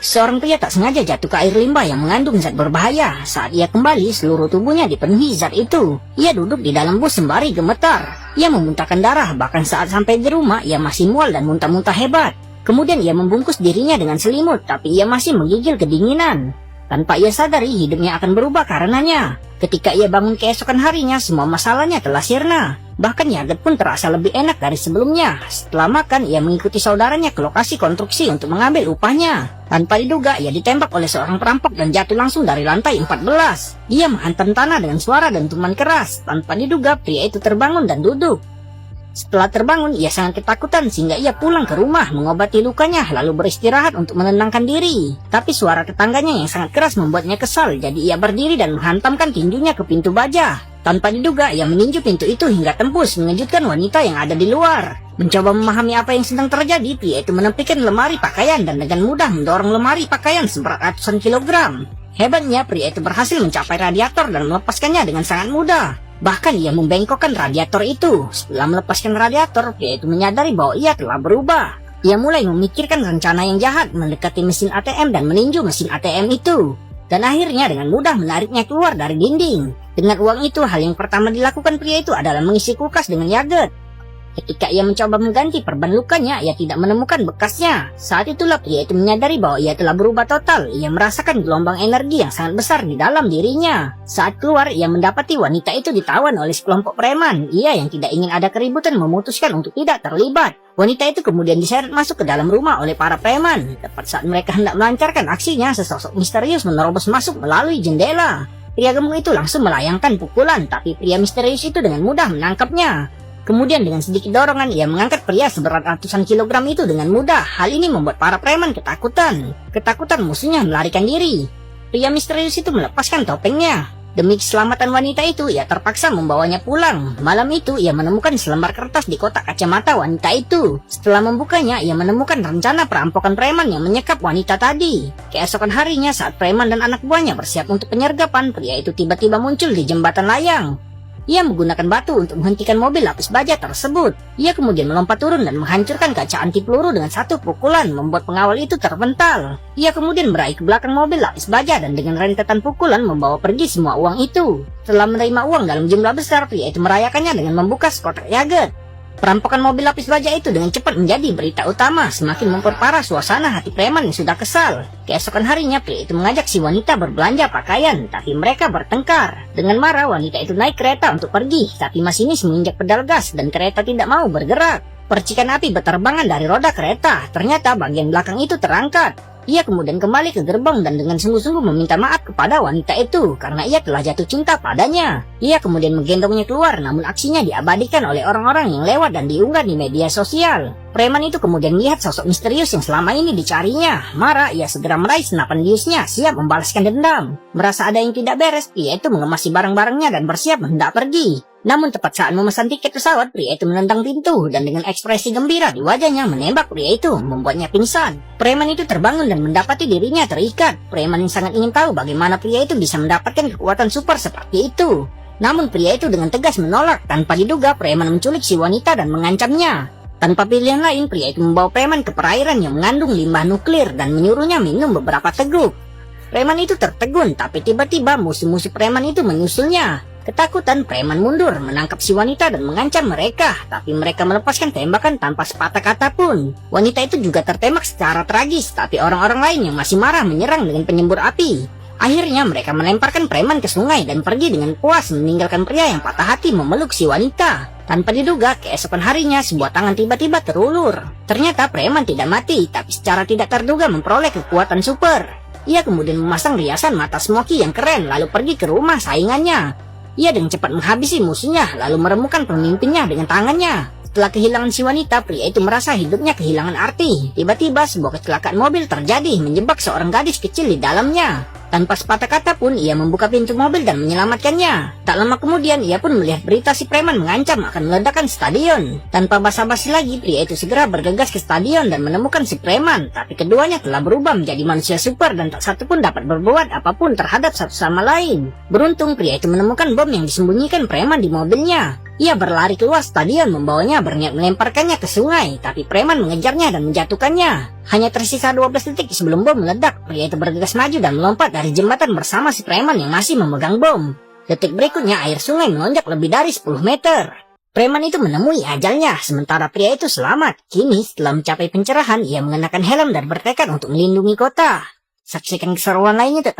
Seorang pria tak sengaja jatuh ke air limbah yang mengandung zat berbahaya. Saat ia kembali, seluruh tubuhnya dipenuhi zat itu. Ia duduk di dalam bus sembari gemetar. Ia memuntahkan darah, bahkan saat sampai di rumah, ia masih mual dan muntah-muntah hebat. Kemudian ia membungkus dirinya dengan selimut, tapi ia masih menggigil kedinginan. Tanpa ia sadari, hidupnya akan berubah karenanya. Ketika ia bangun keesokan harinya, semua masalahnya telah sirna. Bahkan Yaget pun terasa lebih enak dari sebelumnya. Setelah makan, ia mengikuti saudaranya ke lokasi konstruksi untuk mengambil upahnya. Tanpa diduga, ia ditembak oleh seorang perampok dan jatuh langsung dari lantai 14. Ia menghantam tanah dengan suara dentuman keras. Tanpa diduga, pria itu terbangun dan duduk. Setelah terbangun, ia sangat ketakutan sehingga ia pulang ke rumah mengobati lukanya lalu beristirahat untuk menenangkan diri. Tapi suara tetangganya yang sangat keras membuatnya kesal, jadi ia berdiri dan menghantamkan tinjunya ke pintu baja. Tanpa diduga, ia meninju pintu itu hingga tembus, mengejutkan wanita yang ada di luar. Mencoba memahami apa yang sedang terjadi, pria itu menepikan lemari pakaian dan dengan mudah mendorong lemari pakaian seberat ratusan kilogram. Hebatnya, pria itu berhasil mencapai radiator dan melepaskannya dengan sangat mudah. Bahkan ia membengkokkan radiator itu. Setelah melepaskan radiator, pria itu menyadari bahwa ia telah berubah. Ia mulai memikirkan rencana yang jahat, mendekati mesin ATM dan meninju mesin ATM itu. Dan akhirnya dengan mudah menariknya keluar dari dinding. Dengan uang itu, hal yang pertama dilakukan pria itu adalah mengisi kulkas dengan Yaget. Ketika ia mencoba mengganti perban lukanya, ia tidak menemukan bekasnya. Saat itulah pria itu menyadari bahwa ia telah berubah total. Ia merasakan gelombang energi yang sangat besar di dalam dirinya. Saat keluar, ia mendapati wanita itu ditawan oleh sekelompok preman. Ia yang tidak ingin ada keributan memutuskan untuk tidak terlibat. Wanita itu kemudian diseret masuk ke dalam rumah oleh para preman. Tepat saat mereka hendak melancarkan aksinya, sesosok misterius menerobos masuk melalui jendela. Pria gemuk itu langsung melayangkan pukulan, tapi pria misterius itu dengan mudah menangkapnya. Kemudian dengan sedikit dorongan, ia mengangkat pria seberat ratusan kilogram itu dengan mudah. Hal ini membuat para preman ketakutan. Ketakutan musuhnya melarikan diri. Pria misterius itu melepaskan topengnya. Demi keselamatan wanita itu, ia terpaksa membawanya pulang. Malam itu, ia menemukan selembar kertas di kotak kacamata wanita itu. Setelah membukanya, ia menemukan rencana perampokan preman yang menyekap wanita tadi. Keesokan harinya, saat preman dan anak buahnya bersiap untuk penyergapan, pria itu tiba-tiba muncul di jembatan layang. Ia menggunakan batu untuk menghentikan mobil lapis baja tersebut. Ia kemudian melompat turun dan menghancurkan kaca anti peluru dengan satu pukulan, membuat pengawal itu terpental. Ia kemudian meraih ke belakang mobil lapis baja dan dengan rentetan pukulan membawa pergi semua uang itu. Setelah menerima uang dalam jumlah besar, pria itu merayakannya dengan membuka kotak Yaget. Perampokan mobil lapis baja itu dengan cepat menjadi berita utama, semakin memperparah suasana hati preman yang sudah kesal. Keesokan harinya, pria itu mengajak si wanita berbelanja pakaian, tapi mereka bertengkar. Dengan marah, wanita itu naik kereta untuk pergi, tapi masinis menginjak pedal gas dan kereta tidak mau bergerak. Percikan api berterbangan dari roda kereta, ternyata bagian belakang itu terangkat. Ia kemudian kembali ke gerbong dan dengan sungguh-sungguh meminta maaf kepada wanita itu karena ia telah jatuh cinta padanya. Ia kemudian menggendongnya keluar, namun aksinya diabadikan oleh orang-orang yang lewat dan diunggah di media sosial. Preman itu kemudian melihat sosok misterius yang selama ini dicarinya. Marah, ia segera meraih senapan biusnya, siap membalaskan dendam. Merasa ada yang tidak beres, pria itu mengemasi barang-barangnya dan bersiap hendak pergi. Namun tepat saat memesan tiket pesawat, pria itu menendang pintu dan dengan ekspresi gembira di wajahnya menembak pria itu, membuatnya pingsan. Preman itu terbangun dan mendapati dirinya terikat. Preman yang sangat ingin tahu bagaimana pria itu bisa mendapatkan kekuatan super seperti itu. Namun pria itu dengan tegas menolak. Tanpa diduga, preman menculik si wanita dan mengancamnya. Tanpa pilihan lain, pria itu membawa preman ke perairan yang mengandung limbah nuklir dan menyuruhnya minum beberapa teguk. Preman itu tertegun, tapi tiba-tiba musuh-musuh preman itu menyusulnya. Ketakutan, preman mundur, menangkap si wanita dan mengancam mereka, tapi mereka melepaskan tembakan tanpa sepatah kata pun. Wanita itu juga tertembak secara tragis, tapi orang-orang lain yang masih marah menyerang dengan penyembur api. Akhirnya mereka melemparkan preman ke sungai dan pergi dengan puas meninggalkan pria yang patah hati memeluk si wanita. Tanpa diduga, keesokan harinya sebuah tangan tiba-tiba terulur. Ternyata preman tidak mati, tapi secara tidak terduga memperoleh kekuatan super. Ia kemudian memasang riasan mata smoky yang keren lalu pergi ke rumah saingannya. Ia dengan cepat menghabisi musuhnya lalu meremukkan pemimpinnya dengan tangannya. Setelah kehilangan si wanita, pria itu merasa hidupnya kehilangan arti. Tiba-tiba sebuah kecelakaan mobil terjadi menjebak seorang gadis kecil di dalamnya. Tanpa sepatah kata pun ia membuka pintu mobil dan menyelamatkannya. Tak lama kemudian ia pun melihat berita si preman mengancam akan meledakkan stadion. Tanpa basa-basi lagi, pria itu segera bergegas ke stadion dan menemukan si preman. Tapi keduanya telah berubah menjadi manusia super dan tak satu pun dapat berbuat apapun terhadap satu sama lain. Beruntung pria itu menemukan bom yang disembunyikan preman di mobilnya. Ia berlari keluar stadion membawanya berniat melemparkannya ke sungai, tapi preman mengejarnya dan menjatuhkannya. Hanya tersisa 12 detik sebelum bom meledak, pria itu bergegas maju dan melompat dari jembatan bersama si preman yang masih memegang bom. Detik berikutnya air sungai melonjak lebih dari 10 meter. Preman itu menemui ajalnya, sementara pria itu selamat. Kini setelah mencapai pencerahan, ia mengenakan helm dan bertekad untuk melindungi kota. Saksikan keseruan lainnya tetap